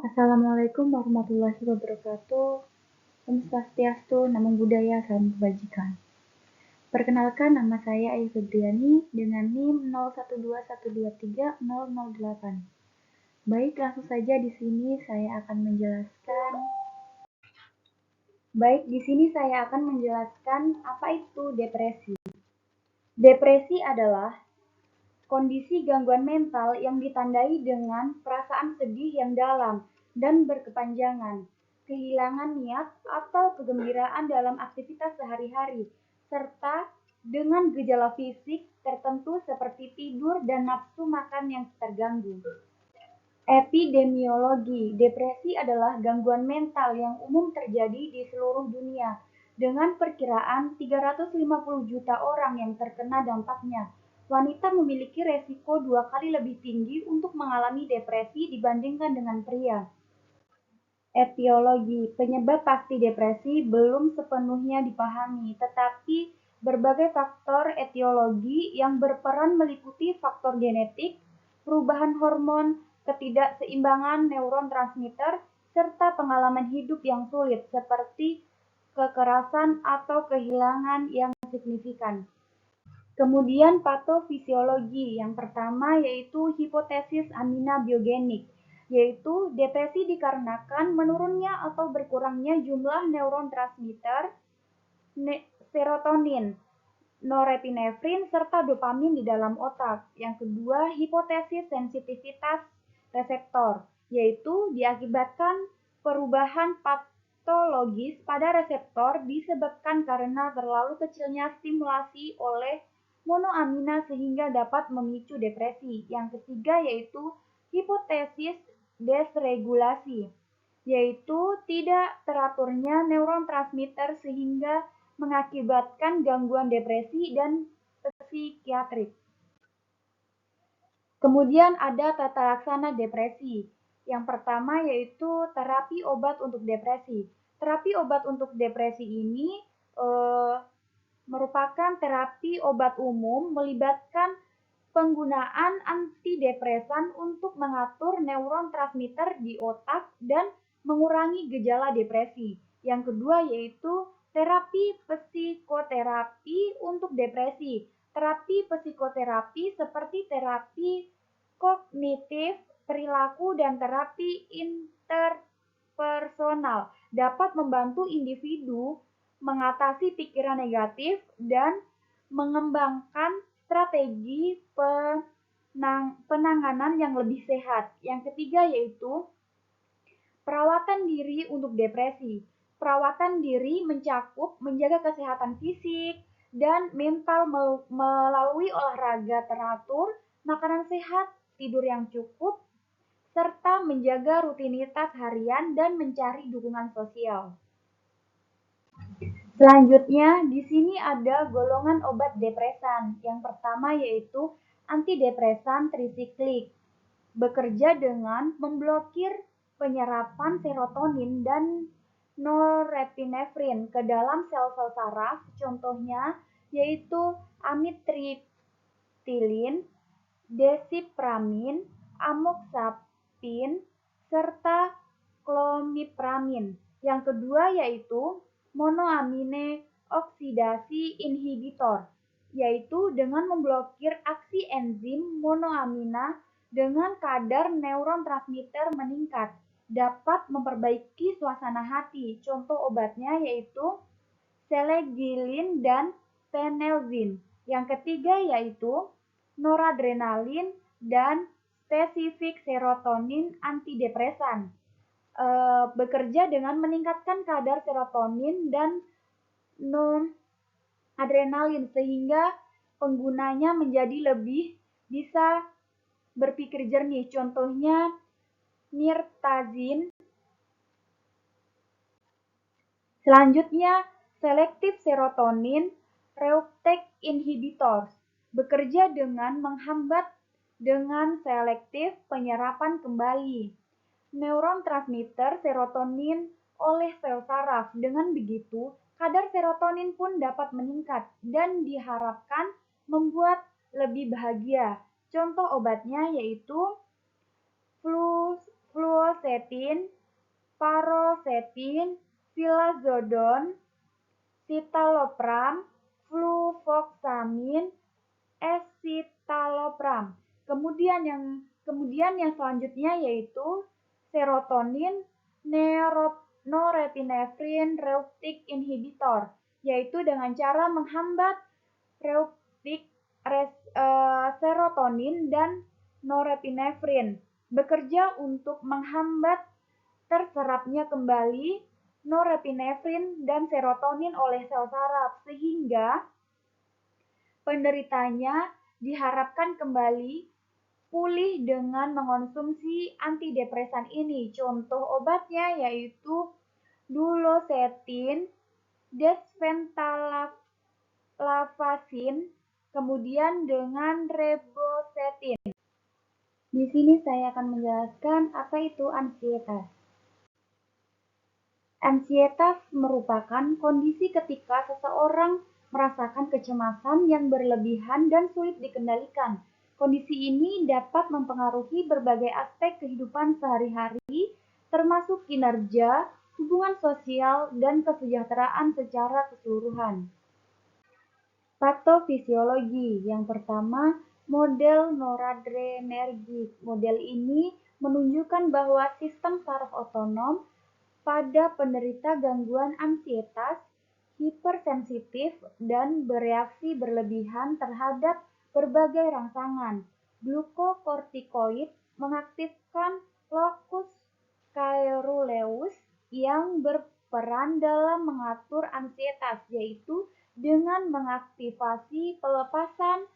Assalamualaikum warahmatullahi wabarakatuh. Om Swastiastu, Namo Buddhaya, Salam Kebajikan. Perkenalkan, nama saya Ayu Febriani dengan NIM 0121230008. Baik, langsung saja di sini saya akan menjelaskan. Apa itu depresi. Depresi adalah kondisi gangguan mental yang ditandai dengan perasaan sedih yang dalam dan berkepanjangan, kehilangan niat atau kegembiraan dalam aktivitas sehari-hari, serta dengan gejala fisik tertentu seperti tidur dan nafsu makan yang terganggu. Epidemiologi. Depresi adalah gangguan mental yang umum terjadi di seluruh dunia, dengan perkiraan 350 juta orang yang terkena dampaknya. Wanita memiliki resiko 2 kali lebih tinggi untuk mengalami depresi dibandingkan dengan pria. Etiologi. Penyebab pasti depresi belum sepenuhnya dipahami, tetapi berbagai faktor etiologi yang berperan meliputi faktor genetik, perubahan hormon, ketidakseimbangan neuron transmitter, serta pengalaman hidup yang sulit seperti kekerasan atau kehilangan yang signifikan. Kemudian patofisiologi. Yang pertama yaitu hipotesis aminabiogenik, yaitu depresi dikarenakan menurunnya atau berkurangnya jumlah neuron transmitter serotonin, norepinefrin, serta dopamin di dalam otak. Yang kedua, hipotesis sensitivitas reseptor, yaitu diakibatkan perubahan patologis pada reseptor disebabkan karena terlalu kecilnya stimulasi oleh monoamina sehingga dapat memicu depresi. Yang ketiga yaitu hipotesis desregulasi, yaitu tidak teraturnya neuron transmitter sehingga mengakibatkan gangguan depresi dan psikiatrik. Kemudian ada tata laksana depresi. Yang pertama yaitu terapi obat untuk depresi. Terapi obat untuk depresi ini merupakan terapi obat umum melibatkan penggunaan antidepresan untuk mengatur neuron transmitter di otak dan mengurangi gejala depresi. Yang kedua yaitu terapi psikoterapi untuk depresi. Terapi psikoterapi seperti terapi kognitif, perilaku, dan terapi interpersonal dapat membantu individu mengatasi pikiran negatif dan mengembangkan strategi penanganan yang lebih sehat. Yang ketiga yaitu perawatan diri untuk depresi. Perawatan diri mencakup menjaga kesehatan fisik dan mental melalui olahraga teratur, makanan sehat, tidur yang cukup, serta menjaga rutinitas harian dan mencari dukungan sosial. Selanjutnya, di sini ada golongan obat depresan. Yang pertama yaitu antidepresan trisiklik. Bekerja dengan memblokir penyerapan serotonin dan norepinefrin ke dalam sel-sel saraf. Contohnya yaitu amitriptilin, desipramin, amoxapin, serta klomipramin. Yang kedua yaitu monoamine oksidasi inhibitor, yaitu dengan memblokir aksi enzim monoamina dengan kadar neuron transmitter meningkat, dapat memperbaiki suasana hati. Contoh obatnya yaitu selegilin dan penelzin. Yang ketiga yaitu noradrenalin dan spesifik serotonin antidepresan. Bekerja dengan meningkatkan kadar serotonin dan noradrenalin sehingga penggunanya menjadi lebih bisa berpikir jernih. Contohnya mirtazin. Selanjutnya selektif serotonin reuptake inhibitors, bekerja dengan menghambat dengan selektif penyerapan kembali neuron transmitter serotonin oleh sel saraf. Dengan begitu, kadar serotonin pun dapat meningkat dan diharapkan membuat lebih bahagia. Contoh obatnya yaitu fluoxetine fluoxetine, paroxetine, vilazodone, citalopram, fluvoxamine, escitalopram. Kemudian yang selanjutnya yaitu serotonin, norepinefrin reuptake inhibitor, yaitu dengan cara menghambat reuptake serotonin dan norepinefrin bekerja untuk menghambat terserapnya kembali norepinefrin dan serotonin oleh sel saraf, sehingga penderitanya diharapkan kembali pulih dengan mengonsumsi antidepresan ini. Contoh obatnya yaitu duloxetine, desvenlafaxine, kemudian dengan reboxetine. Di sini saya akan menjelaskan apa itu ansietas. Ansietas merupakan kondisi ketika seseorang merasakan kecemasan yang berlebihan dan sulit dikendalikan. Kondisi ini dapat mempengaruhi berbagai aspek kehidupan sehari-hari, termasuk kinerja, hubungan sosial, dan kesejahteraan secara keseluruhan. Patofisiologi. Yang pertama, model noradrenergik. Model ini menunjukkan bahwa sistem saraf otonom pada penderita gangguan ansietas hipersensitif dan bereaksi berlebihan terhadap berbagai rangsangan. Glukokortikoid mengaktifkan locus coeruleus yang berperan dalam mengatur ansietas, yaitu dengan mengaktifasi pelepasan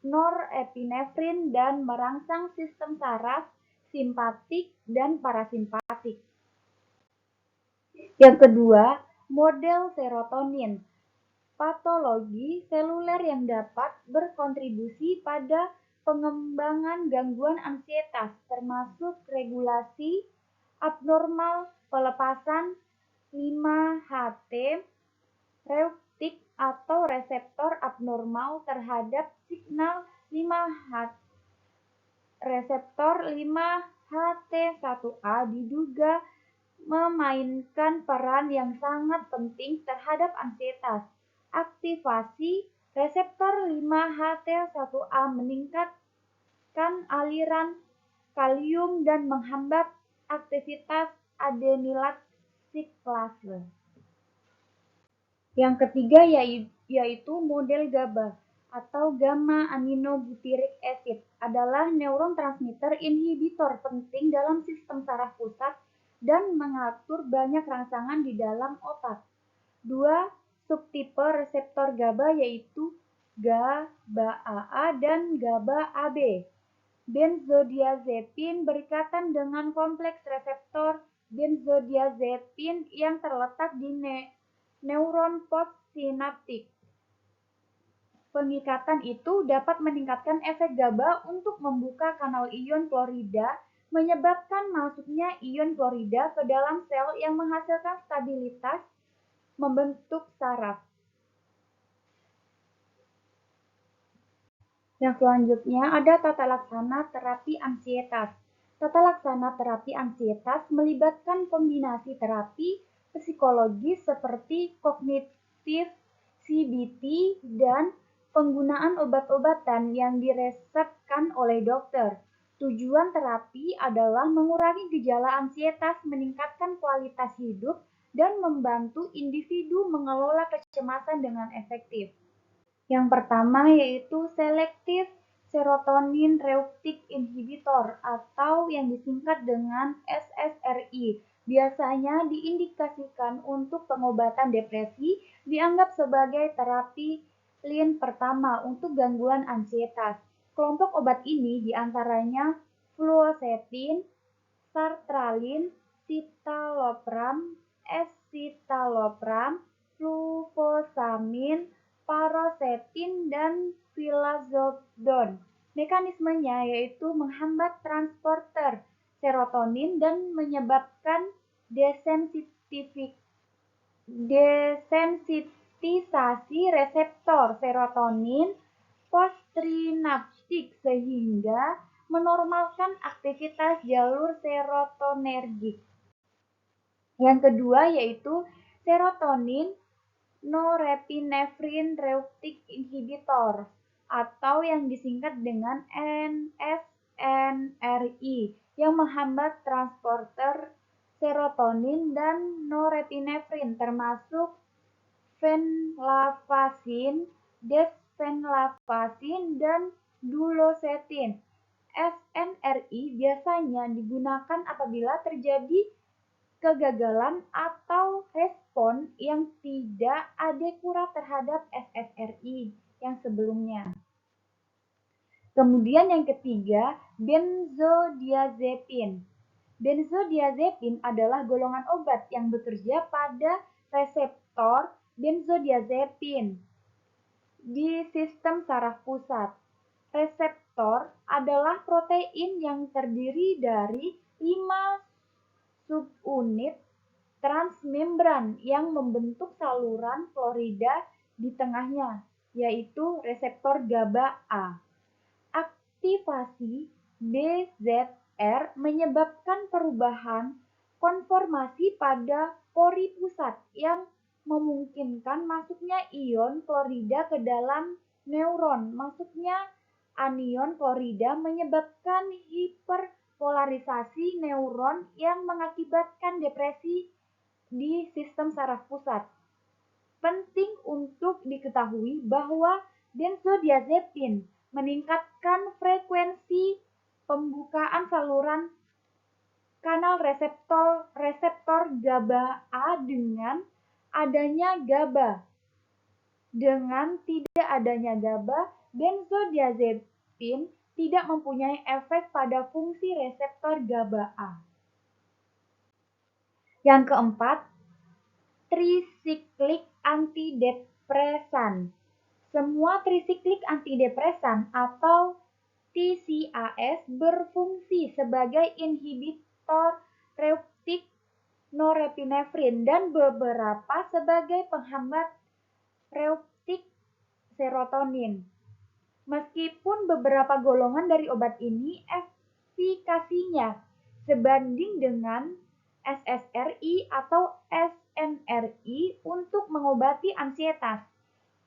norepinefrin dan merangsang sistem saraf simpatik dan parasimpatik. Yang kedua, model serotonin. Patologi seluler yang dapat berkontribusi pada pengembangan gangguan ansietas, termasuk regulasi abnormal pelepasan 5-HT, reuptake atau reseptor abnormal terhadap signal 5-HT. Reseptor 5-HT1A diduga memainkan peran yang sangat penting terhadap ansietas. Aktivasi reseptor 5-HT1A meningkatkan aliran kalium dan menghambat aktivitas adenilat siklase. Yang ketiga yaitu model GABA atau gamma aminobutyric acid adalah neurotransmitter inhibitor penting dalam sistem saraf pusat dan mengatur banyak rangsangan di dalam otak. Dua subtipe reseptor GABA yaitu GABA-AA dan GABA-AB. Benzodiazepin berikatan dengan kompleks reseptor benzodiazepin yang terletak di neuron postsinaptik. Pengikatan itu dapat meningkatkan efek GABA untuk membuka kanal ion klorida, menyebabkan masuknya ion klorida ke dalam sel yang menghasilkan stabilitas membentuk saraf. Yang selanjutnya ada tata laksana terapi ansietas. Tata laksana terapi ansietas melibatkan kombinasi terapi psikologis seperti kognitif CBT dan penggunaan obat-obatan yang diresepkan oleh dokter. Tujuan terapi adalah mengurangi gejala ansietas, meningkatkan kualitas hidup, dan membantu individu mengelola kecemasan dengan efektif. Yang pertama yaitu selektif serotonin reuptake inhibitor atau yang disingkat dengan SSRI. Biasanya diindikasikan untuk pengobatan depresi, dianggap sebagai terapi lin pertama untuk gangguan ansietas. Kelompok obat ini diantaranya fluoxetine, sertralin, citalopram, escitalopram, fluvoxamine, paroxetine, dan vilazodone. Mekanismenya yaitu menghambat transporter serotonin dan menyebabkan desensitisasi reseptor serotonin postsinaptik sehingga menormalkan aktivitas jalur serotonergik. Yang kedua yaitu serotonin norepinephrine reuptake inhibitor atau yang disingkat dengan NSNRI yang menghambat transporter serotonin dan norepinefrin termasuk venlafaxine, desvenlafaxine, dan duloxetine. SNRI biasanya digunakan apabila terjadi kegagalan atau respon yang tidak adekurat terhadap SSRI yang sebelumnya. Kemudian yang ketiga, benzodiazepin. Benzodiazepin adalah golongan obat yang bekerja pada reseptor benzodiazepin di sistem saraf pusat. Reseptor adalah protein yang terdiri dari 5 subunit transmembran yang membentuk saluran klorida di tengahnya, yaitu reseptor GABA A. Aktivasi BZR menyebabkan perubahan konformasi pada pori pusat yang memungkinkan masuknya ion klorida ke dalam neuron. Masuknya anion klorida menyebabkan hiperpolarisasi neuron yang mengakibatkan depresi di sistem saraf pusat. Penting untuk diketahui bahwa benzodiazepin meningkatkan frekuensi pembukaan saluran kanal reseptor GABA A dengan adanya GABA. Dengan tidak adanya GABA, benzodiazepin tidak mempunyai efek pada fungsi reseptor GABA A. Yang keempat, trisiklik antidepresan. Semua trisiklik antidepresan atau TCAS berfungsi sebagai inhibitor reuptake norepinefrin dan beberapa sebagai penghambat reuptake serotonin. Meskipun beberapa golongan dari obat ini efikasinya sebanding dengan SSRI atau SNRI untuk mengobati ansietas,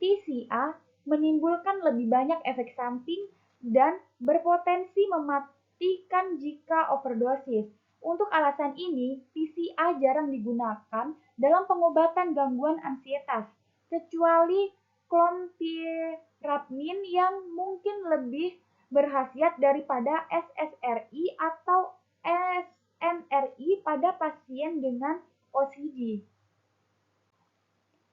TCA menimbulkan lebih banyak efek samping dan berpotensi mematikan jika overdosis. Untuk alasan ini, TCA jarang digunakan dalam pengobatan gangguan ansietas, kecuali clomphirapine yang mungkin lebih berkhasiat daripada SSRI atau SNRI pada pasien dengan OCD.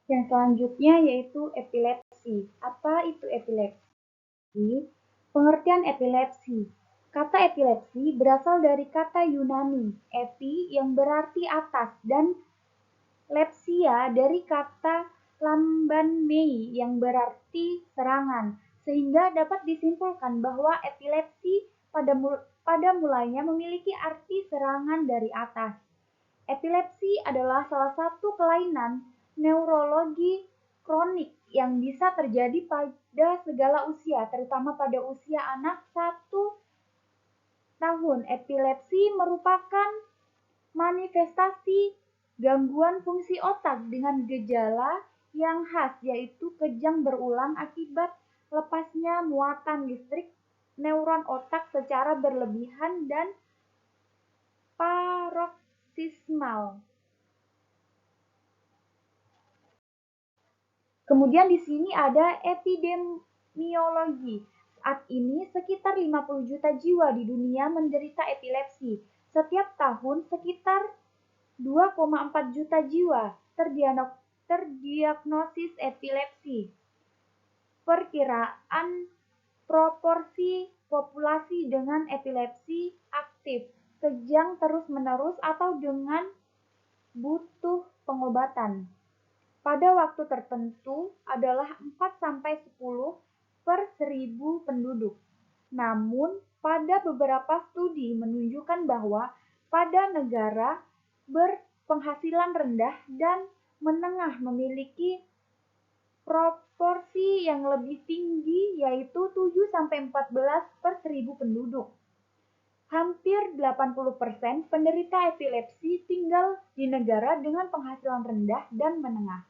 Yang selanjutnya yaitu epilepsi. Apa itu epilepsi? Pengertian epilepsi. Kata epilepsi berasal dari kata Yunani, epi yang berarti atas dan lepsia dari kata lamban mei yang berarti serangan, sehingga dapat disimpulkan bahwa epilepsi pada mulanya memiliki arti serangan dari atas. Epilepsi adalah salah satu kelainan neurologi kronik yang bisa terjadi pada segala usia, terutama pada usia anak 1 tahun. Epilepsi merupakan manifestasi gangguan fungsi otak dengan gejala yang khas, yaitu kejang berulang akibat lepasnya muatan listrik neuron otak secara berlebihan dan paroksismal. Kemudian di sini ada epidemiologi. Saat ini sekitar 50 juta jiwa di dunia menderita epilepsi. Setiap tahun sekitar 2,4 juta jiwa terdiagnosis epilepsi. Perkiraan proporsi populasi dengan epilepsi aktif, kejang terus-menerus atau dengan butuh pengobatan pada waktu tertentu adalah 4-10 per 1000 penduduk. Namun, pada beberapa studi menunjukkan bahwa pada negara berpenghasilan rendah dan menengah memiliki proporsi yang lebih tinggi, yaitu 7-14 per 1000 penduduk. Hampir 80% penderita epilepsi tinggal di negara dengan penghasilan rendah dan menengah.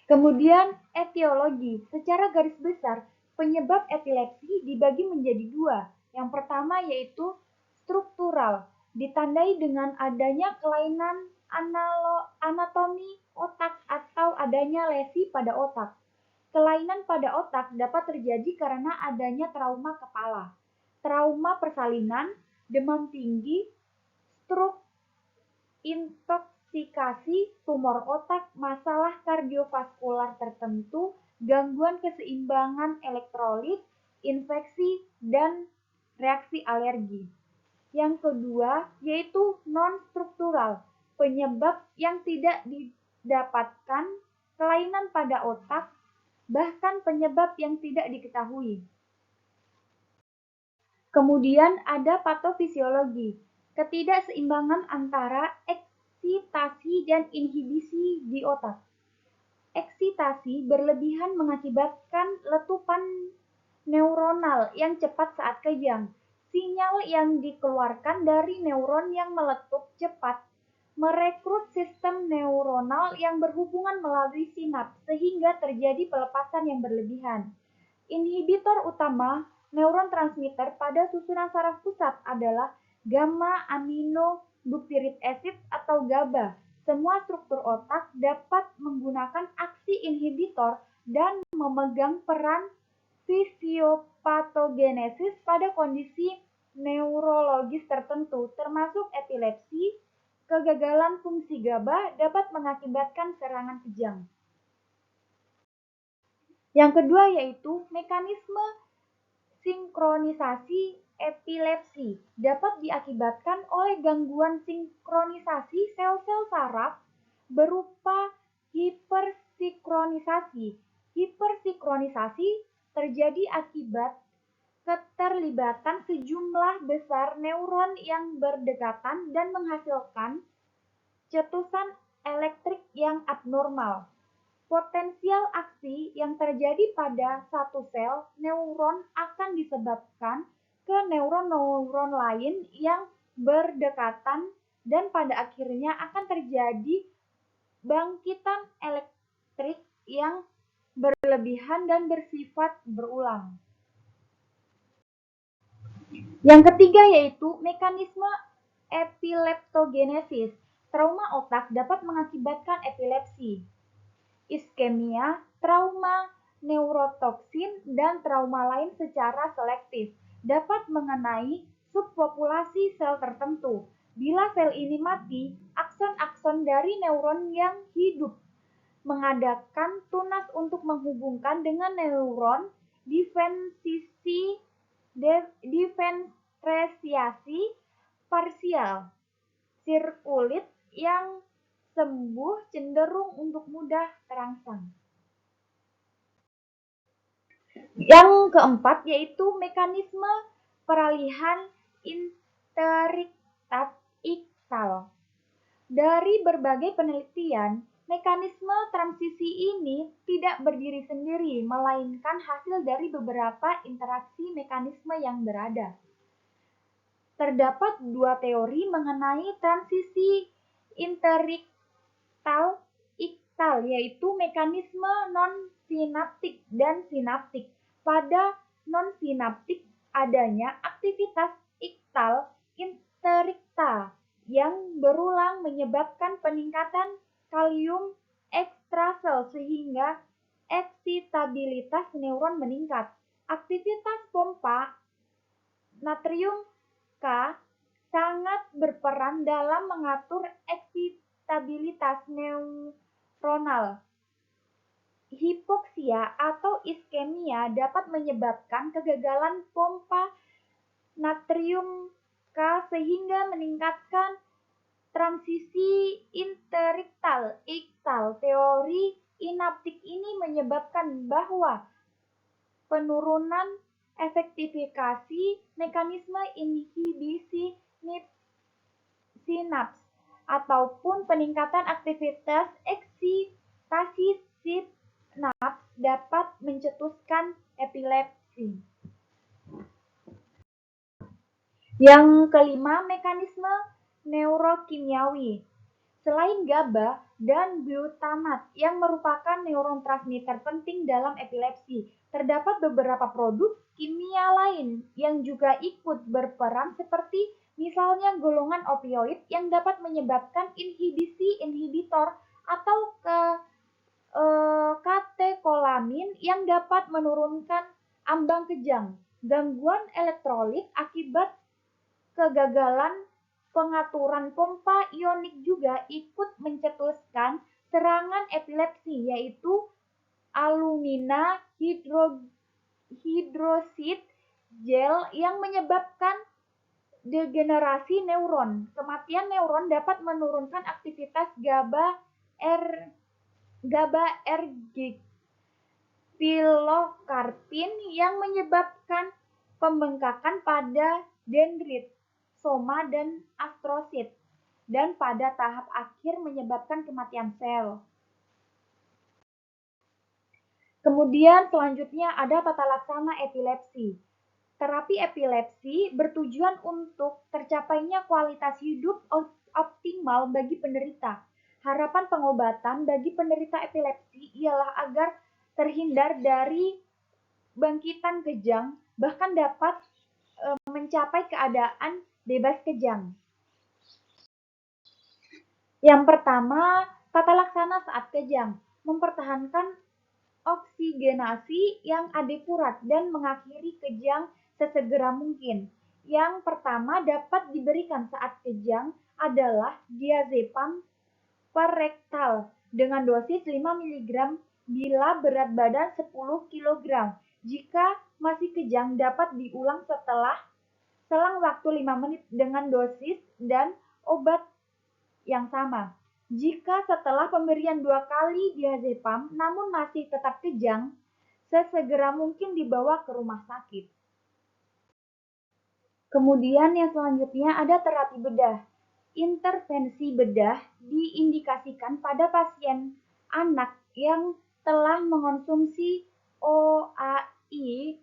Kemudian, etiologi. Secara garis besar, penyebab epilepsi dibagi menjadi dua. Yang pertama yaitu struktural, ditandai dengan adanya kelainan anatomi otak atau adanya lesi pada otak. Kelainan pada otak dapat terjadi karena adanya trauma kepala, trauma persalinan, demam tinggi, stroke, intoksikasi, tumor otak, masalah kardiovaskular tertentu, gangguan keseimbangan elektrolit, infeksi, dan reaksi alergi. Yang kedua yaitu non-struktural, penyebab yang tidak didapatkan, kelainan pada otak, bahkan penyebab yang tidak diketahui. Kemudian ada patofisiologi, ketidakseimbangan antara eksitasi dan inhibisi di otak. Eksitasi berlebihan mengakibatkan letupan neuronal yang cepat saat kejang. Sinyal yang dikeluarkan dari neuron yang meletup cepat merekrut sistem neuronal yang berhubungan melalui sinaps sehingga terjadi pelepasan yang berlebihan. Inhibitor utama neuron transmitter pada susunan saraf pusat adalah gamma aminobutyric acid atau GABA. Semua struktur otak dapat menggunakan aksi inhibitor dan memegang peran fisiopatogenesis pada kondisi neurologis tertentu, termasuk epilepsi. Kegagalan fungsi GABA dapat mengakibatkan serangan kejang. Yang kedua yaitu mekanisme sinkronisasi epilepsi dapat diakibatkan oleh gangguan sinkronisasi sel-sel saraf berupa hipersinkronisasi. Hipersinkronisasi terjadi akibat keterlibatan sejumlah besar neuron yang berdekatan dan menghasilkan cetusan elektrik yang abnormal. Potensial aksi yang terjadi pada satu sel neuron akan disebabkan ke neuron-neuron lain yang berdekatan dan pada akhirnya akan terjadi bangkitan elektrik yang berlebihan dan bersifat berulang. Yang ketiga yaitu mekanisme epileptogenesis. Trauma otak dapat mengakibatkan epilepsi, iskemia, trauma neurotoksin, dan trauma lain secara selektif dapat mengenai subpopulasi sel tertentu. Bila sel ini mati, akson-akson dari neuron yang hidup mengadakan tunas untuk menghubungkan dengan neuron diferensiasi parsial sirkulit yang sembuh cenderung untuk mudah terangsang. Yang keempat yaitu mekanisme peralihan interikat iktal. Dari berbagai penelitian, mekanisme transisi ini tidak berdiri sendiri, melainkan hasil dari beberapa interaksi mekanisme yang berada. Terdapat dua teori mengenai transisi interikat-iktal, yaitu mekanisme non-sinaptik dan sinaptik. Pada non-sinaptik adanya aktivitas iktal interikta yang berulang menyebabkan peningkatan kalium ekstrasel sehingga eksitabilitas neuron meningkat. Aktivitas pompa natrium K sangat berperan dalam mengatur eksitabilitas neuronal. Hipoksia atau iskemia dapat menyebabkan kegagalan pompa natrium K sehingga meningkatkan transisi interiktal-iktal. Teori inaptik ini menyebabkan bahwa penurunan efektifikasi mekanisme inhibisi sinaps ataupun peningkatan aktivitas eksitasi sinaps dapat mencetuskan epilepsi. Yang kelima, mekanisme neurokimiawi. Selain GABA dan glutamat yang merupakan neurotransmitter penting dalam epilepsi, terdapat beberapa produk kimia lain yang juga ikut berperan seperti misalnya golongan opioid yang dapat menyebabkan inhibisi inhibitor atau katekolamin yang dapat menurunkan ambang kejang. Gangguan elektrolit akibat kegagalan pengaturan pompa ionik juga ikut mencetuskan serangan epilepsi, yaitu alumina hidrosid gel yang menyebabkan degenerasi neuron. Kematian neuron dapat menurunkan aktivitas GABAergic pilokarpin yang menyebabkan pembengkakan pada dendrit, soma, dan astrosit, dan pada tahap akhir menyebabkan kematian sel. Kemudian selanjutnya ada tata laksana epilepsi. Terapi epilepsi bertujuan untuk tercapainya kualitas hidup optimal bagi penderita. Harapan pengobatan bagi penderita epilepsi ialah agar terhindar dari bangkitan kejang, bahkan dapat mencapai keadaan bebas kejang. Yang pertama, tata laksana saat kejang, mempertahankan oksigenasi yang adekurat dan mengakhiri kejang sesegera mungkin. Yang pertama dapat diberikan saat kejang adalah diazepam per rektal dengan dosis 5 mg bila berat badan 10 kg. Jika masih kejang dapat diulang selang waktu 5 menit dengan dosis dan obat yang sama. Jika setelah pemberian 2 kali diazepam namun masih tetap kejang, sesegera mungkin dibawa ke rumah sakit. Kemudian yang selanjutnya ada terapi bedah. Intervensi bedah diindikasikan pada pasien anak yang telah mengonsumsi OAI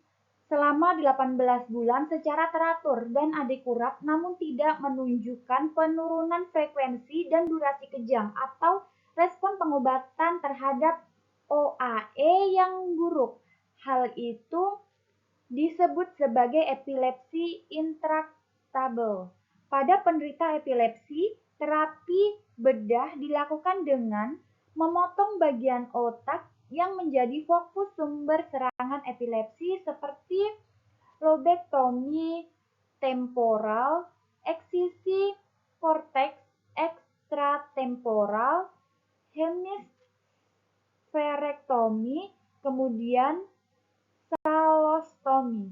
selama 18 bulan secara teratur dan adekurat namun tidak menunjukkan penurunan frekuensi dan durasi kejang atau respon pengobatan terhadap OAE yang buruk. Hal itu disebut sebagai epilepsi intractable. Pada penderita epilepsi, terapi bedah dilakukan dengan memotong bagian otak yang menjadi fokus sumber serangan epilepsi seperti lobektomi temporal, eksisi korteks ekstratemporal, hemisferektomi, kemudian salostomi.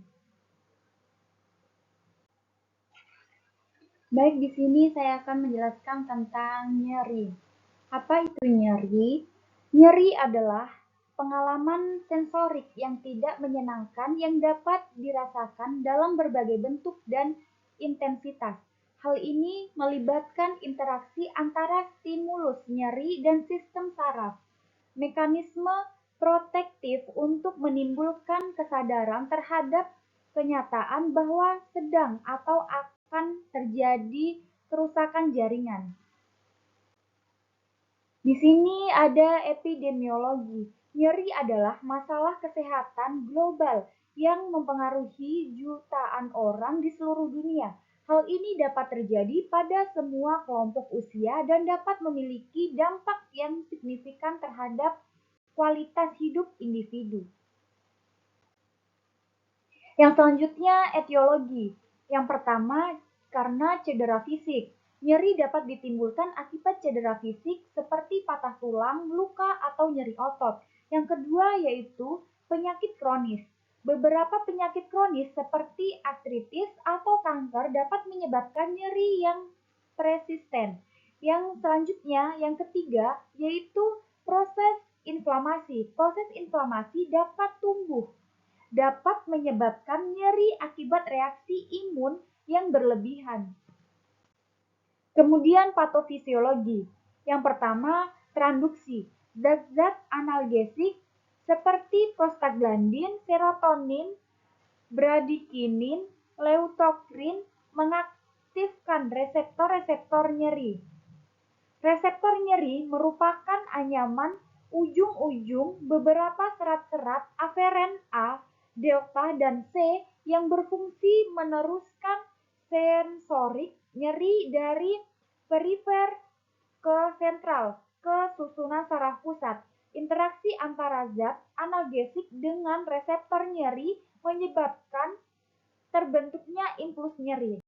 Baik, di sini saya akan menjelaskan tentang nyeri. Apa itu nyeri? Nyeri adalah pengalaman sensorik yang tidak menyenangkan yang dapat dirasakan dalam berbagai bentuk dan intensitas. Hal ini melibatkan interaksi antara stimulus nyeri dan sistem saraf. Mekanisme protektif untuk menimbulkan kesadaran terhadap kenyataan bahwa sedang atau akan terjadi kerusakan jaringan. Di sini ada epidemiologi. Nyeri adalah masalah kesehatan global yang mempengaruhi jutaan orang di seluruh dunia. Hal ini dapat terjadi pada semua kelompok usia dan dapat memiliki dampak yang signifikan terhadap kualitas hidup individu. Yang selanjutnya etiologi. Yang pertama, karena cedera fisik. Nyeri dapat ditimbulkan akibat cedera fisik seperti patah tulang, luka, atau nyeri otot. Yang kedua yaitu penyakit kronis. Beberapa penyakit kronis seperti artritis atau kanker dapat menyebabkan nyeri yang persisten. Yang selanjutnya, yang ketiga, yaitu proses inflamasi. Proses inflamasi dapat dapat menyebabkan nyeri akibat reaksi imun yang berlebihan. Kemudian patofisiologi. Yang pertama, transduksi. Zat-zat analgesik seperti prostaglandin, serotonin, bradikinin, leutokrin, mengaktifkan reseptor-reseptor nyeri. Reseptor nyeri merupakan anyaman ujung-ujung beberapa serat-serat aferen A, delta, dan C yang berfungsi meneruskan sensorik nyeri dari perifer ke sentral ke susunan saraf pusat. Interaksi antara zat analgesik dengan reseptor nyeri menyebabkan terbentuknya impuls nyeri.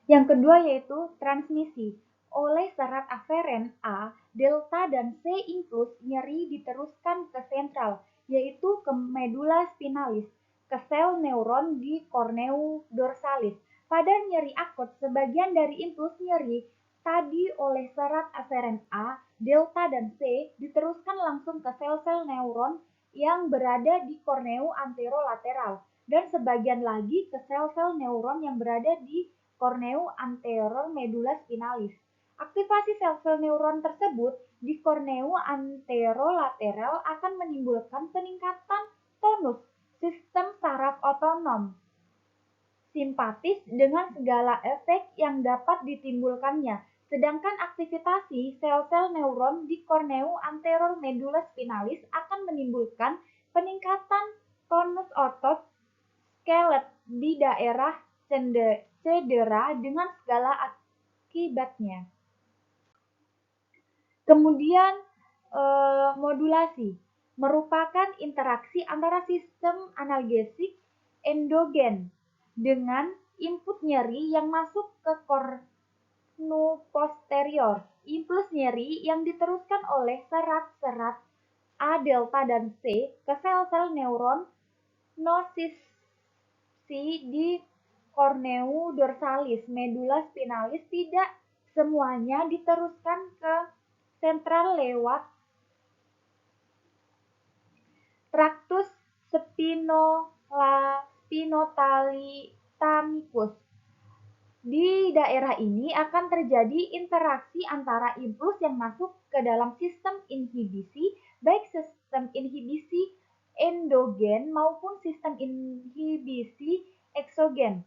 Yang kedua yaitu transmisi. Oleh serat aferen A, delta, dan C, impuls nyeri diteruskan ke sentral, yaitu ke medula spinalis, ke sel neuron di cornea dorsalis. Pada nyeri akut, sebagian dari impuls nyeri tadi oleh serat aferen A, delta, dan C diteruskan langsung ke sel-sel neuron yang berada di cornea anterolateral, dan sebagian lagi ke sel-sel neuron yang berada di cornea anterior medula spinalis. Aktivasi sel-sel neuron tersebut di cornea anterolateral akan menimbulkan peningkatan tonus sistem saraf otonom simpatis dengan segala efek yang dapat ditimbulkannya. Sedangkan aktivasi sel-sel neuron di cornea anterior medula spinalis akan menimbulkan peningkatan tonus otot skelet di daerah cedera dengan segala akibatnya. Kemudian modulasi merupakan interaksi antara sistem analgesik endogen dengan input nyeri yang masuk ke kornu posterior. Impuls nyeri yang diteruskan oleh serat-serat A, delta, dan C ke sel-sel neuron nosisi di cornea dorsalis medula spinalis tidak semuanya diteruskan ke sentral lewat tractus spinothalamikus. Di daerah ini akan terjadi interaksi antara impuls yang masuk ke dalam sistem inhibisi, baik sistem inhibisi endogen maupun sistem inhibisi eksogen.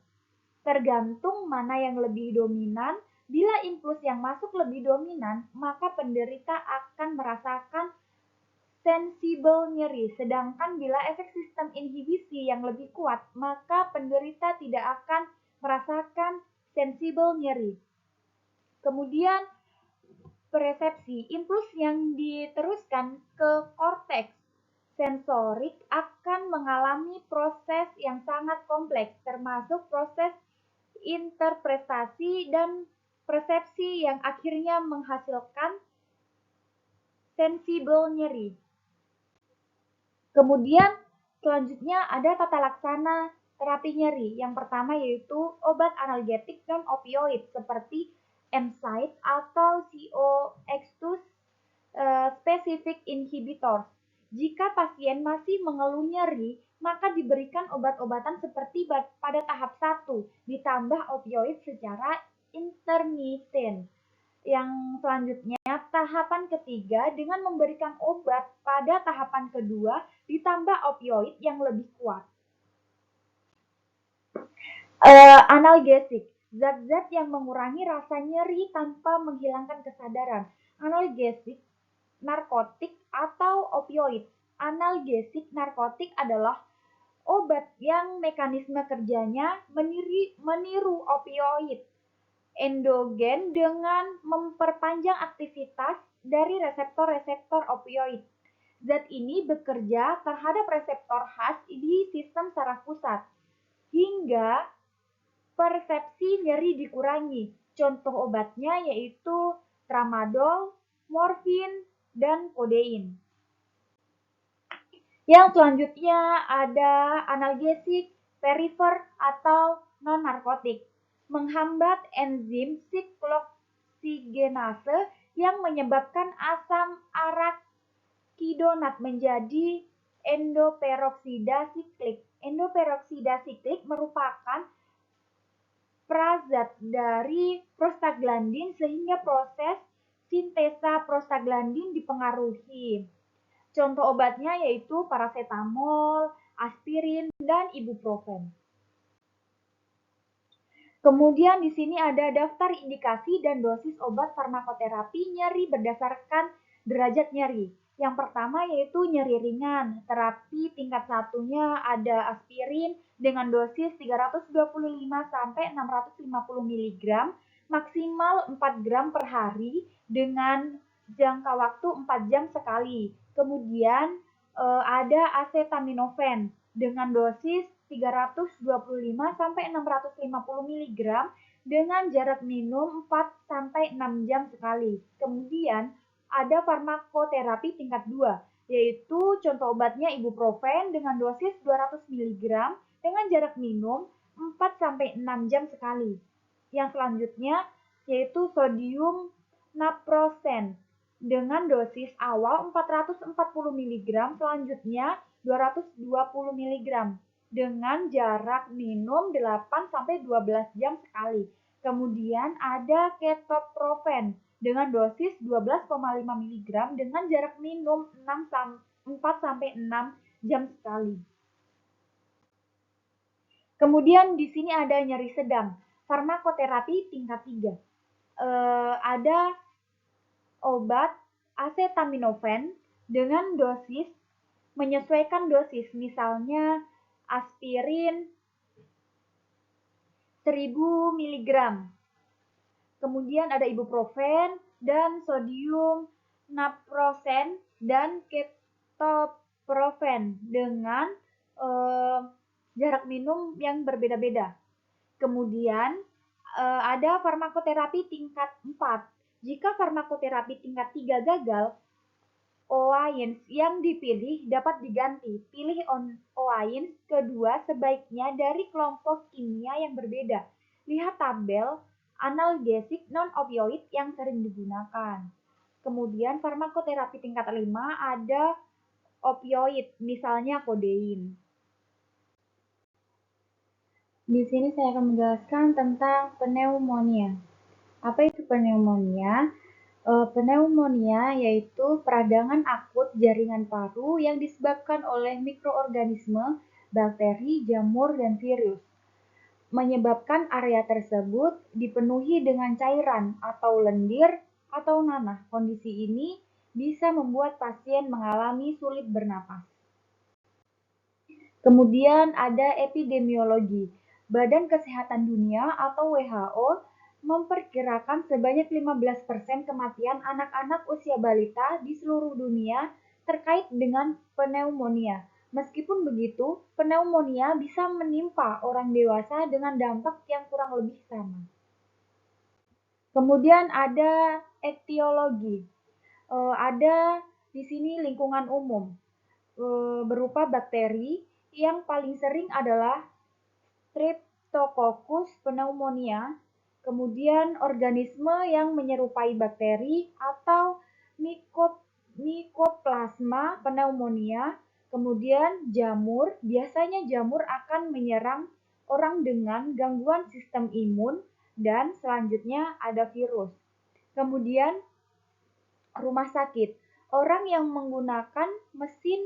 Tergantung mana yang lebih dominan. Bila impuls yang masuk lebih dominan, maka penderita akan merasakan sensibel nyeri. Sedangkan bila efek sistem inhibisi yang lebih kuat, maka penderita tidak akan merasakan sensibel nyeri. Kemudian persepsi, impuls yang diteruskan ke korteks sensorik akan mengalami proses yang sangat kompleks, termasuk proses interpretasi dan persepsi yang akhirnya menghasilkan sensibel nyeri. Kemudian selanjutnya ada tata laksana terapi nyeri. Yang pertama yaitu obat analgetik non-opioid seperti NSAID atau CO-X2 specific inhibitors. Jika pasien masih mengeluh nyeri, maka diberikan obat-obatan seperti pada tahap 1, ditambah opioid secara intermiten. Yang selanjutnya, tahapan ketiga dengan memberikan obat pada tahapan kedua, ditambah opioid yang lebih kuat. Analgesik, zat-zat yang mengurangi rasa nyeri tanpa menghilangkan kesadaran. Analgesik, narkotik, atau opioid. Analgesik narkotik adalah obat yang mekanisme kerjanya meniru opioid endogen dengan memperpanjang aktivitas dari reseptor-reseptor opioid. Zat ini bekerja terhadap reseptor khas di sistem saraf pusat, hingga persepsi nyeri dikurangi. Contoh obatnya yaitu tramadol, morfin, dan kodein. Yang selanjutnya ada analgesik perifer atau non-narkotik, menghambat enzim sikloksigenase yang menyebabkan asam arakidonat menjadi endoperoksida siklik. Endoperoksida siklik merupakan prazat dari prostaglandin sehingga proses sintesa prostaglandin dipengaruhi. Contoh obatnya yaitu paracetamol, aspirin, dan ibuprofen. Kemudian di sini ada daftar indikasi dan dosis obat farmakoterapi nyeri berdasarkan derajat nyeri. Yang pertama yaitu nyeri ringan. Terapi tingkat satunya ada aspirin dengan dosis 325 sampai 650 mg, maksimal 4 gram per hari dengan jangka waktu 4 jam sekali. Kemudian ada acetaminophen dengan dosis 325 sampai 650 mg dengan jarak minum 4 sampai 6 jam sekali. Kemudian ada farmakoterapi tingkat 2, yaitu contoh obatnya ibuprofen dengan dosis 200 mg dengan jarak minum 4 sampai 6 jam sekali. Yang selanjutnya yaitu sodium naproxen dengan dosis awal 440 mg, selanjutnya 220 mg dengan jarak minum 8 sampai 12 jam sekali. Kemudian ada ketoprofen dengan dosis 12,5 mg dengan jarak minum 4 sampai 6 jam sekali. Kemudian di sini ada nyeri sedang, farmakoterapi tingkat 3. Ada obat acetaminophen dengan dosis menyesuaikan dosis, misalnya aspirin 1000 mg. Kemudian ada ibuprofen dan sodium naproxen dan ketoprofen dengan jarak minum yang berbeda-beda. Kemudian ada farmakoterapi tingkat 4. Jika farmakoterapi tingkat 3 gagal, OAINS yang dipilih dapat diganti. Pilih OAINS kedua sebaiknya dari kelompok kimia yang berbeda. Lihat tabel analgesik non-opioid yang sering digunakan. Kemudian farmakoterapi tingkat 5 ada opioid, misalnya kodein. Di sini saya akan menjelaskan tentang pneumonia. Apa itu pneumonia? Pneumonia yaitu peradangan akut jaringan paru yang disebabkan oleh mikroorganisme, bakteri, jamur, dan virus. Menyebabkan area tersebut dipenuhi dengan cairan atau lendir atau nanah. Kondisi ini bisa membuat pasien mengalami sulit bernapas. Kemudian ada epidemiologi. Badan Kesehatan Dunia atau WHO memperkirakan sebanyak 15% kematian anak-anak usia balita di seluruh dunia terkait dengan pneumonia. Meskipun begitu, pneumonia bisa menimpa orang dewasa dengan dampak yang kurang lebih sama. Kemudian ada etiologi. Ada di sini lingkungan umum berupa bakteri. Yang paling sering adalah Streptococcus pneumonia, kemudian organisme yang menyerupai bakteri atau Mycoplasma pneumonia, kemudian jamur. Biasanya jamur akan menyerang orang dengan gangguan sistem imun, dan selanjutnya ada virus. Kemudian rumah sakit, orang yang menggunakan mesin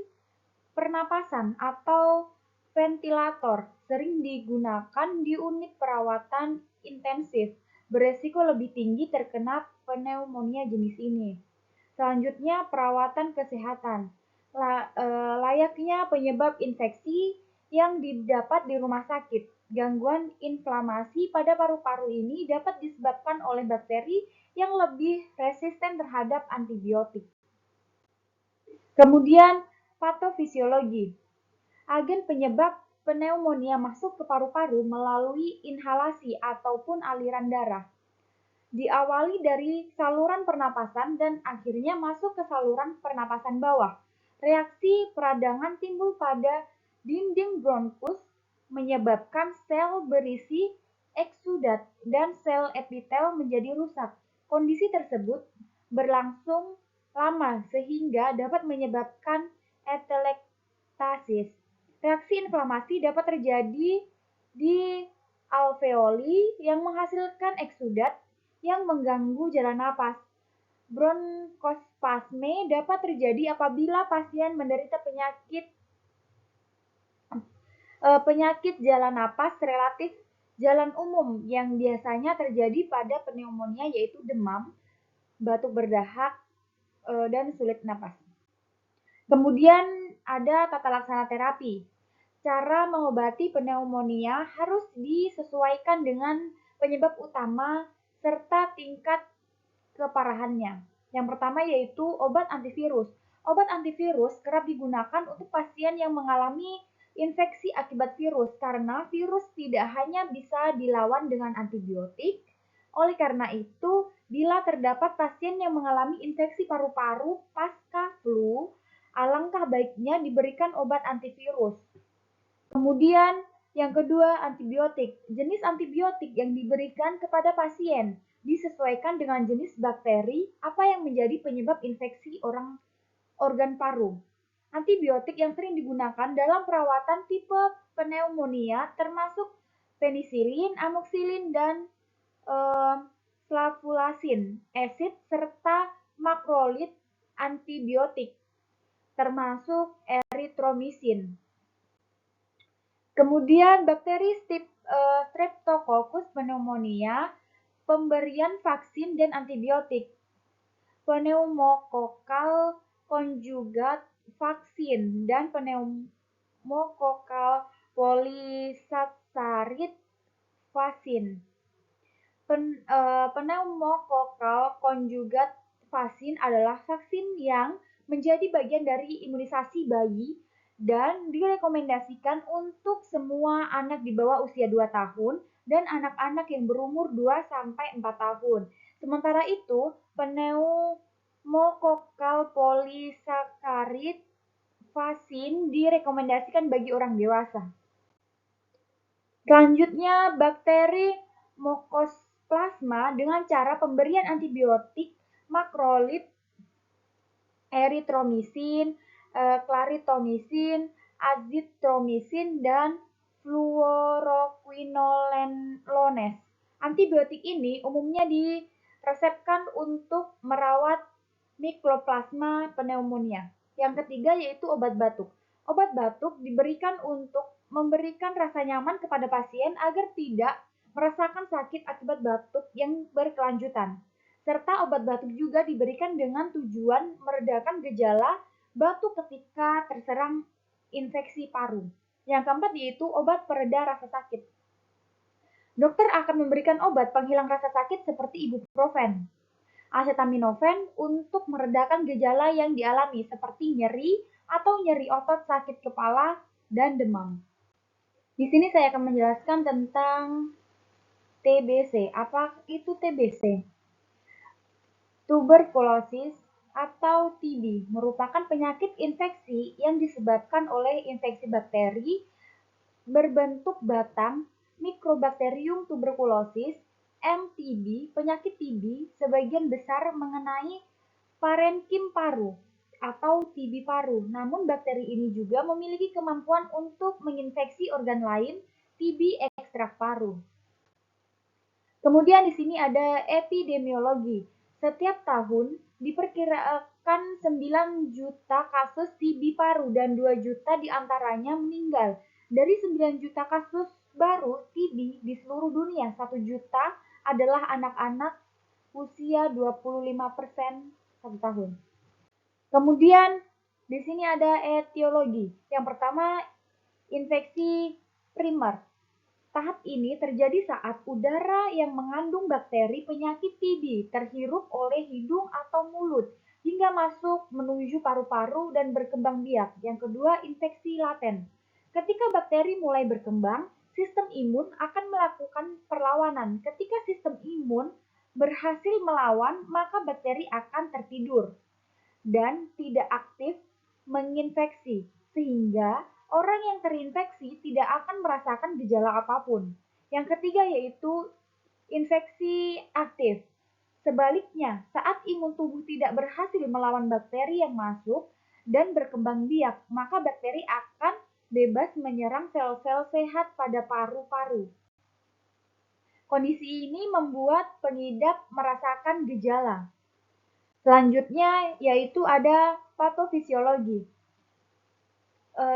pernapasan atau ventilator sering digunakan di unit perawatan intensif, beresiko lebih tinggi terkena pneumonia jenis ini. Selanjutnya perawatan kesehatan, layaknya penyebab infeksi yang didapat di rumah sakit. Gangguan inflamasi pada paru-paru ini dapat disebabkan oleh bakteri yang lebih resisten terhadap antibiotik. Kemudian patofisiologi. Agen penyebab pneumonia masuk ke paru-paru melalui inhalasi ataupun aliran darah. Diawali dari saluran pernapasan dan akhirnya masuk ke saluran pernapasan bawah. Reaksi peradangan timbul pada dinding bronkus menyebabkan sel berisi eksudat dan sel epitel menjadi rusak. Kondisi tersebut berlangsung lama sehingga dapat menyebabkan atelektasis. Reaksi inflamasi dapat terjadi di alveoli yang menghasilkan eksudat yang mengganggu jalan napas. Bronkospasme dapat terjadi apabila pasien menderita penyakit jalan napas relatif Jalan umum yang biasanya terjadi pada pneumonia yaitu demam, batuk berdahak, dan sulit napas. Kemudian ada tata laksana terapi. Cara mengobati pneumonia harus disesuaikan dengan penyebab utama serta tingkat keparahannya. Yang pertama yaitu obat antivirus. Obat antivirus kerap digunakan untuk pasien yang mengalami infeksi akibat virus karena virus tidak hanya bisa dilawan dengan antibiotik. Oleh karena itu, bila terdapat pasien yang mengalami infeksi paru-paru pasca flu, alangkah baiknya diberikan obat antivirus. Kemudian yang kedua, antibiotik. Jenis antibiotik yang diberikan kepada pasien disesuaikan dengan jenis bakteri apa yang menjadi penyebab infeksi organ paru. Antibiotik yang sering digunakan dalam perawatan tipe pneumonia termasuk penisilin, amoxicillin, dan flavulacin, asid, serta makrolid antibiotik, termasuk erythromycin. Kemudian bakteri Streptococcus pneumonia, pemberian vaksin dan antibiotik. Pneumococcal conjugate vaksin dan pneumococcal polysaccharid vaksin. Pneumococcal conjugate vaksin adalah vaksin yang menjadi bagian dari imunisasi bayi dan direkomendasikan untuk semua anak di bawah usia 2 tahun dan anak-anak yang berumur 2-4 tahun. Sementara itu, pneumococcal polysaccharid vaksin direkomendasikan bagi orang dewasa. Selanjutnya, bakteri Mycoplasma dengan cara pemberian antibiotik makrolid, erythromycin, clarithromycin, azithromycin, dan fluoroquinolones. Antibiotik ini umumnya diresepkan untuk merawat Mycoplasma pneumonia. Yang ketiga yaitu obat batuk. Obat batuk diberikan untuk memberikan rasa nyaman kepada pasien agar tidak merasakan sakit akibat batuk yang berkelanjutan. Serta obat batuk juga diberikan dengan tujuan meredakan gejala batuk ketika terserang infeksi paru. Yang keempat yaitu obat pereda rasa sakit. Dokter akan memberikan obat penghilang rasa sakit seperti ibuprofen, acetaminophen untuk meredakan gejala yang dialami seperti nyeri atau nyeri otot, sakit kepala, dan demam. Di sini saya akan menjelaskan tentang TBC. Apa itu TBC? Tuberkulosis atau TB merupakan penyakit infeksi yang disebabkan oleh infeksi bakteri berbentuk batang Mycobacterium tuberculosis, MTB. Penyakit TB sebagian besar mengenai parenkim paru atau TB paru. Namun bakteri ini juga memiliki kemampuan untuk menginfeksi organ lain, TB ekstrak paru. Kemudian di sini ada epidemiologi. Setiap tahun diperkirakan 9 juta kasus TB paru dan 2 juta diantaranya meninggal. Dari 9 juta kasus baru TB di seluruh dunia, 1 juta adalah anak-anak usia 25% 1 tahun. Kemudian di sini ada etiologi. Yang pertama, infeksi primer. Tahap ini terjadi saat udara yang mengandung bakteri penyakit TB terhirup oleh hidung atau mulut hingga masuk menuju paru-paru dan berkembang biak. Yang kedua, infeksi laten. Ketika bakteri mulai berkembang, sistem imun akan melakukan perlawanan. Ketika sistem imun berhasil melawan, maka bakteri akan tertidur dan tidak aktif menginfeksi, sehingga orang yang terinfeksi tidak akan merasakan gejala apapun. Yang ketiga yaitu infeksi aktif. Sebaliknya, saat imun tubuh tidak berhasil melawan bakteri yang masuk dan berkembang biak, maka bakteri akan bebas menyerang sel-sel sehat pada paru-paru. Kondisi ini membuat pengidap merasakan gejala. Selanjutnya yaitu ada patofisiologi.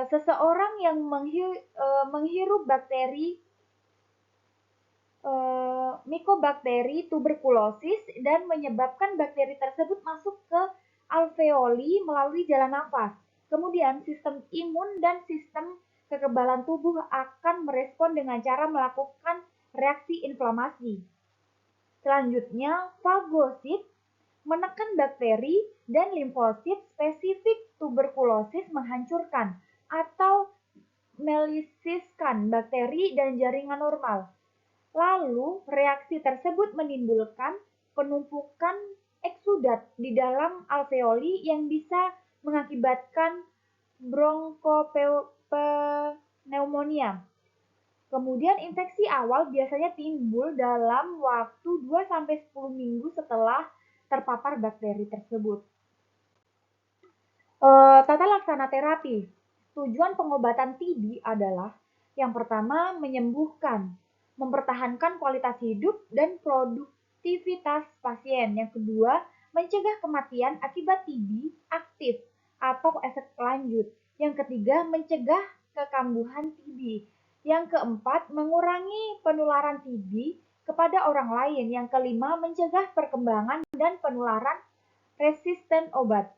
Seseorang yang menghirup bakteri Mycobacterium tuberculosis dan menyebabkan bakteri tersebut masuk ke alveoli melalui jalan nafas. Kemudian sistem imun dan sistem kekebalan tubuh akan merespon dengan cara melakukan reaksi inflamasi. Selanjutnya, fagosit menekan bakteri dan limfosit spesifik tuberkulosis menghancurkan atau melisiskan bakteri dan jaringan normal. Lalu, reaksi tersebut menimbulkan penumpukan eksudat di dalam alveoli yang bisa mengakibatkan bronkopneumonia. Kemudian infeksi awal biasanya timbul dalam waktu 2-10 minggu setelah terpapar bakteri tersebut. Tata laksana terapi. Tujuan pengobatan TB adalah yang pertama menyembuhkan, mempertahankan kualitas hidup dan produktivitas pasien. Yang kedua, mencegah kematian akibat TB aktif atau efek lanjut. Yang ketiga, mencegah kekambuhan TB. Yang keempat, mengurangi penularan TB kepada orang lain. Yang kelima, mencegah perkembangan dan penularan resisten obat.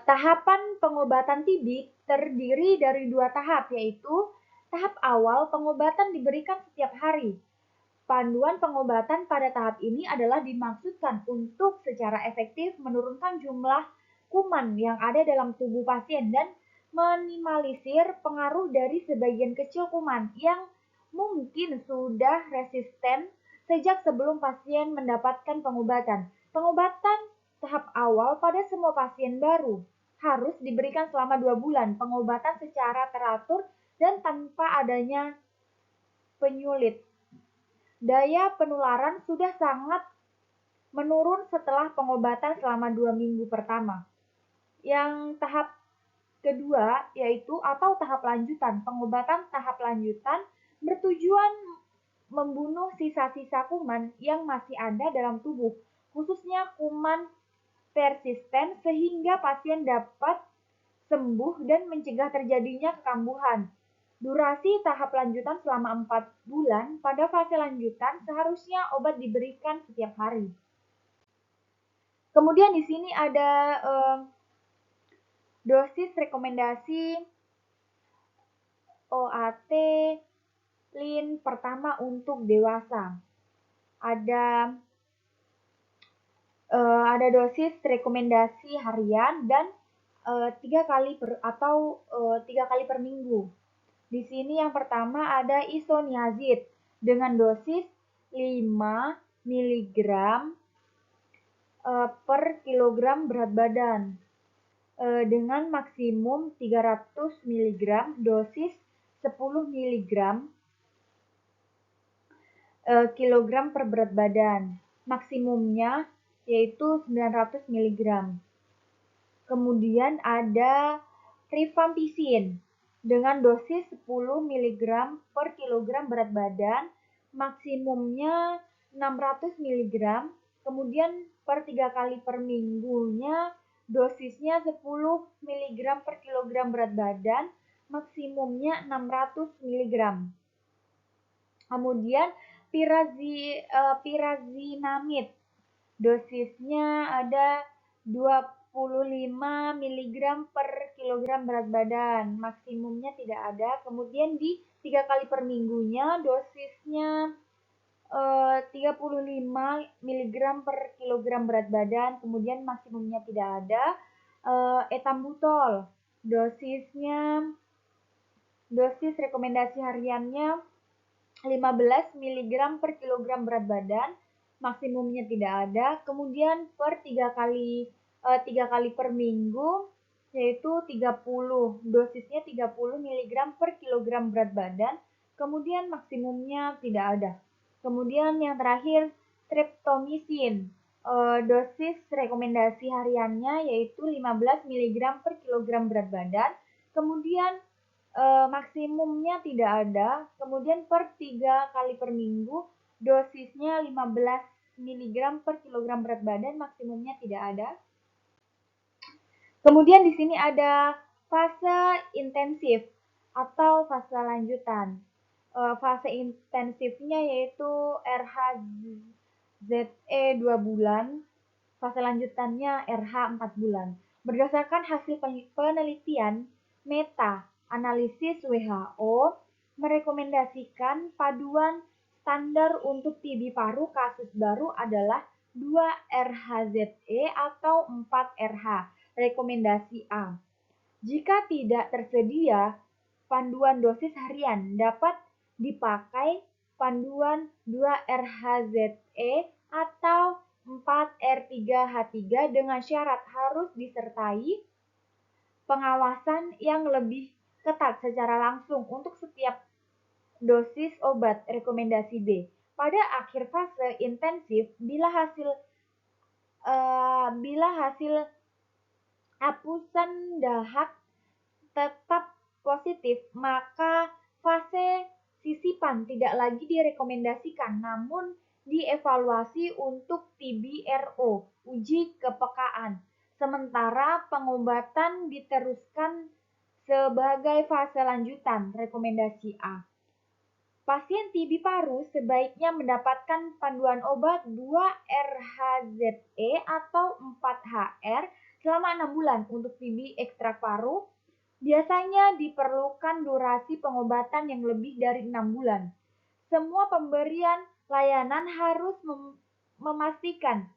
Tahapan pengobatan TB terdiri dari 2 tahap, yaitu tahap awal pengobatan diberikan setiap hari. Panduan pengobatan pada tahap ini adalah dimaksudkan untuk secara efektif menurunkan jumlah kuman yang ada dalam tubuh pasien dan minimalisir pengaruh dari sebagian kecil kuman yang mungkin sudah resisten sejak sebelum pasien mendapatkan pengobatan. Pengobatan tahap awal pada semua pasien baru harus diberikan selama 2 bulan. Pengobatan secara teratur dan tanpa adanya penyulit. Daya penularan sudah sangat menurun setelah pengobatan selama 2 minggu pertama. Yang tahap kedua yaitu atau tahap lanjutan. Pengobatan tahap lanjutan bertujuan membunuh sisa-sisa kuman yang masih ada dalam tubuh, khususnya kuman persisten sehingga pasien dapat sembuh dan mencegah terjadinya kekambuhan. Durasi tahap lanjutan selama 4 bulan. Pada fase lanjutan seharusnya obat diberikan setiap hari. Kemudian di sini ada dosis rekomendasi OAT lin pertama untuk dewasa. Ada dosis rekomendasi harian dan 3 kali per minggu. Di sini yang pertama ada isoniazid dengan dosis 5 mg per kilogram berat badan dengan maksimum 300 mg dosis 10 mg kilogram per berat badan. Maksimumnya yaitu 900 mg. Kemudian ada rifampicin dengan dosis 10 mg per kilogram berat badan, maksimumnya 600 mg, kemudian per 3 kali per minggunya dosisnya 10 mg per kilogram berat badan, maksimumnya 600 mg. Kemudian pyrazinamide, dosisnya ada 25 mg per kilogram berat badan, maksimumnya tidak ada. Kemudian di 3 kali per minggunya dosisnya 35 mg per kilogram berat badan, kemudian maksimumnya tidak ada. Ethambutol, dosis rekomendasi hariannya 15 mg per kilogram berat badan, maksimumnya tidak ada. Kemudian per 3 kali per minggu yaitu 30, dosisnya 30 mg per kilogram berat badan, kemudian maksimumnya tidak ada. Kemudian yang terakhir streptomycin, dosis rekomendasi hariannya yaitu 15 mg per kilogram berat badan, kemudian maksimumnya tidak ada. Kemudian per 3 kali per minggu dosisnya 15 mg per kilogram berat badan, maksimumnya tidak ada. Kemudian di sini ada fase intensif atau fase lanjutan. Fase intensifnya yaitu RHZE 2 bulan, fase lanjutannya RH 4 bulan. Berdasarkan hasil penelitian meta-analisis WHO merekomendasikan paduan standar untuk TB paru kasus baru adalah 2 RHZE atau 4 RH, rekomendasi A. Jika tidak tersedia panduan dosis harian, dapat dipakai panduan 2 RHZE atau 4 R3H3 dengan syarat harus disertai pengawasan yang lebih ketat secara langsung untuk setiap dosis obat, rekomendasi B. Pada akhir fase intensif, bila hasil hapusan dahak tetap positif, maka fase sisipan tidak lagi direkomendasikan, namun dievaluasi untuk TB-RO, uji kepekaan. Sementara pengobatan diteruskan sebagai fase lanjutan, rekomendasi A. Pasien TB paru sebaiknya mendapatkan panduan obat 2 RHZE atau 4 HR selama 6 bulan untuk TB ekstrak paru. Biasanya diperlukan durasi pengobatan yang lebih dari 6 bulan. Semua pemberian layanan harus memastikan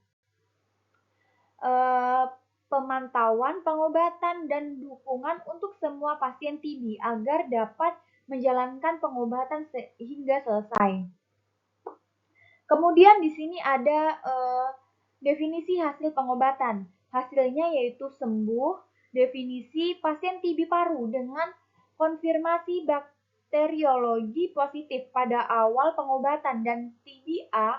pemantauan, pengobatan, dan dukungan untuk semua pasien TB agar dapat menjalankan pengobatan hingga selesai. Kemudian di sini ada definisi hasil pengobatan. Hasilnya yaitu sembuh, definisi pasien TB paru dengan konfirmasi bakteriologi positif pada awal pengobatan dan TBA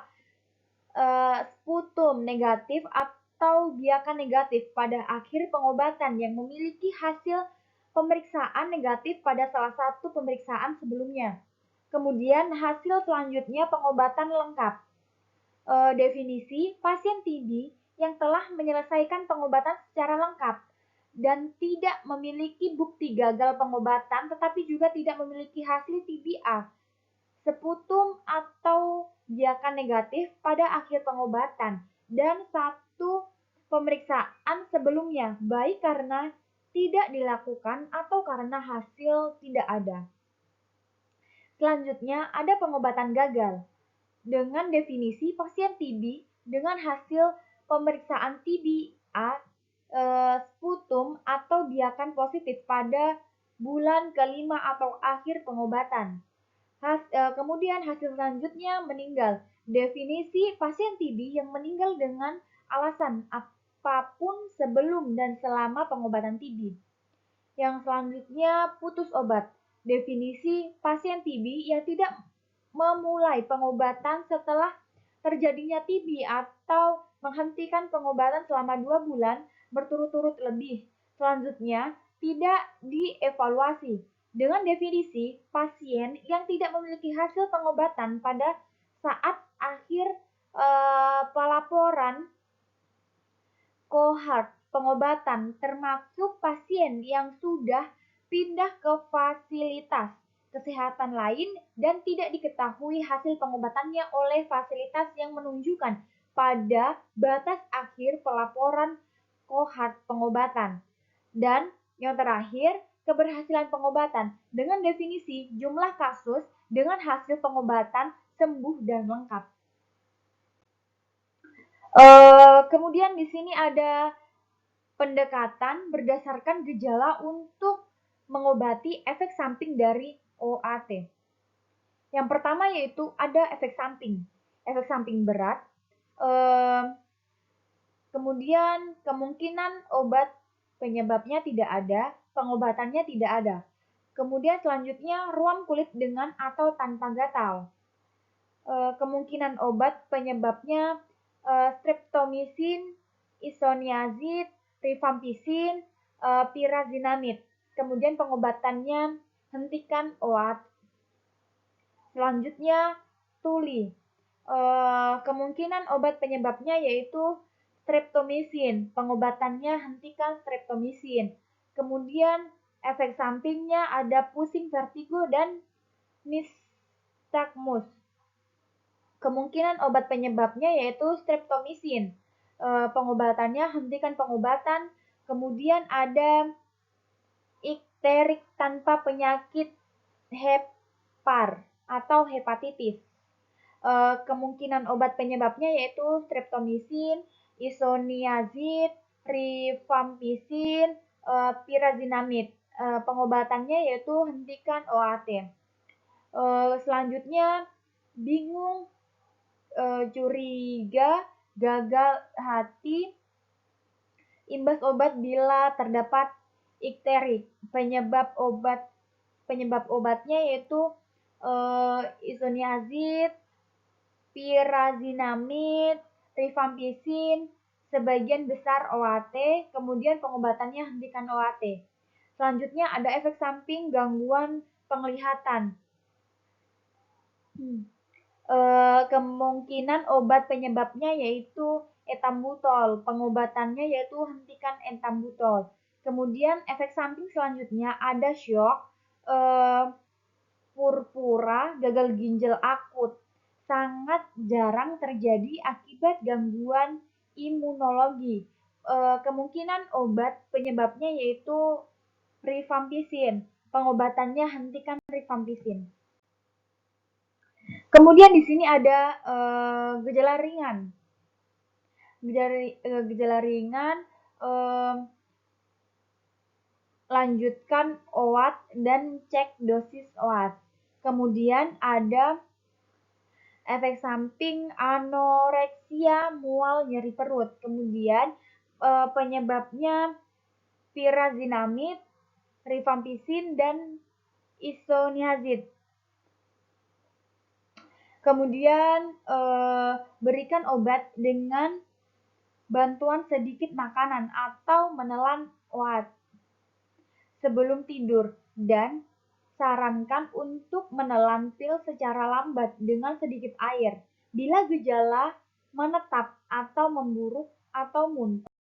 sputum negatif atau biakan negatif pada akhir pengobatan yang memiliki hasil pemeriksaan negatif pada salah satu pemeriksaan sebelumnya. Kemudian hasil selanjutnya pengobatan lengkap. Definisi pasien TB yang telah menyelesaikan pengobatan secara lengkap dan tidak memiliki bukti gagal pengobatan tetapi juga tidak memiliki hasil TBA, sputum atau biakan negatif pada akhir pengobatan dan satu pemeriksaan sebelumnya, baik karena tidak dilakukan atau karena hasil tidak ada. Selanjutnya ada pengobatan gagal. Dengan definisi pasien TB dengan hasil pemeriksaan TBA, sputum atau biakan positif pada bulan kelima atau akhir pengobatan. Kemudian hasil selanjutnya meninggal. Definisi pasien TB yang meninggal dengan alasan apapun sebelum dan selama pengobatan TB. Yang selanjutnya putus obat. Definisi pasien TB yang tidak memulai pengobatan setelah terjadinya TB atau menghentikan pengobatan selama 2 bulan berturut-turut lebih. Selanjutnya, tidak dievaluasi. Dengan definisi pasien yang tidak memiliki hasil pengobatan pada saat akhir pelaporan kohort pengobatan, termasuk pasien yang sudah pindah ke fasilitas kesehatan lain dan tidak diketahui hasil pengobatannya oleh fasilitas yang menunjukkan pada batas akhir pelaporan kohort pengobatan. Dan yang terakhir, keberhasilan pengobatan dengan definisi jumlah kasus dengan hasil pengobatan sembuh dan lengkap. Kemudian di sini ada pendekatan berdasarkan gejala untuk mengobati efek samping dari OAT. Yang pertama yaitu ada efek samping. Efek samping berat. Kemudian kemungkinan obat penyebabnya tidak ada, pengobatannya tidak ada. Kemudian selanjutnya ruam kulit dengan atau tanpa gatal. Kemungkinan obat penyebabnya streptomycin, isoniazid, rifampicin, pyrazinamid. Kemudian pengobatannya hentikan OAT. Selanjutnya tuli. Kemungkinan obat penyebabnya yaitu streptomycin. Pengobatannya hentikan streptomycin. Kemudian efek sampingnya ada pusing, vertigo, dan nistagmus. Kemungkinan obat penyebabnya yaitu streptomycin. Pengobatannya hentikan pengobatan. Kemudian ada ikterik tanpa penyakit hepar atau hepatitis. Kemungkinan obat penyebabnya yaitu streptomycin, isoniazid, rifampicin, pyrazinamide. Pengobatannya yaitu hentikan OAT. Selanjutnya bingung, curiga, gagal hati, imbas obat bila terdapat ikterik. Penyebab obatnya yaitu isoniazid, pyrazinamide, rifampicin, sebagian besar OAT, kemudian pengobatannya hentikan OAT. Selanjutnya ada efek samping gangguan penglihatan. Kemungkinan obat penyebabnya yaitu etambutol. Pengobatannya yaitu hentikan etambutol. Kemudian efek samping selanjutnya ada syok, purpura, gagal ginjal akut. Sangat jarang terjadi akibat gangguan imunologi. Kemungkinan obat penyebabnya yaitu rifampicin. Pengobatannya hentikan rifampicin. Kemudian di sini ada gejala ringan. Gejala ringan, lanjutkan OAT dan cek dosis OAT. Kemudian ada efek samping anoreksia, mual, nyeri perut. Kemudian penyebabnya pyrazinamide, rifampicin, dan isoniazid. Kemudian berikan obat dengan bantuan sedikit makanan atau menelan OAT sebelum tidur, dan sarankan untuk menelan pil secara lambat dengan sedikit air bila gejala menetap atau memburuk atau muntah.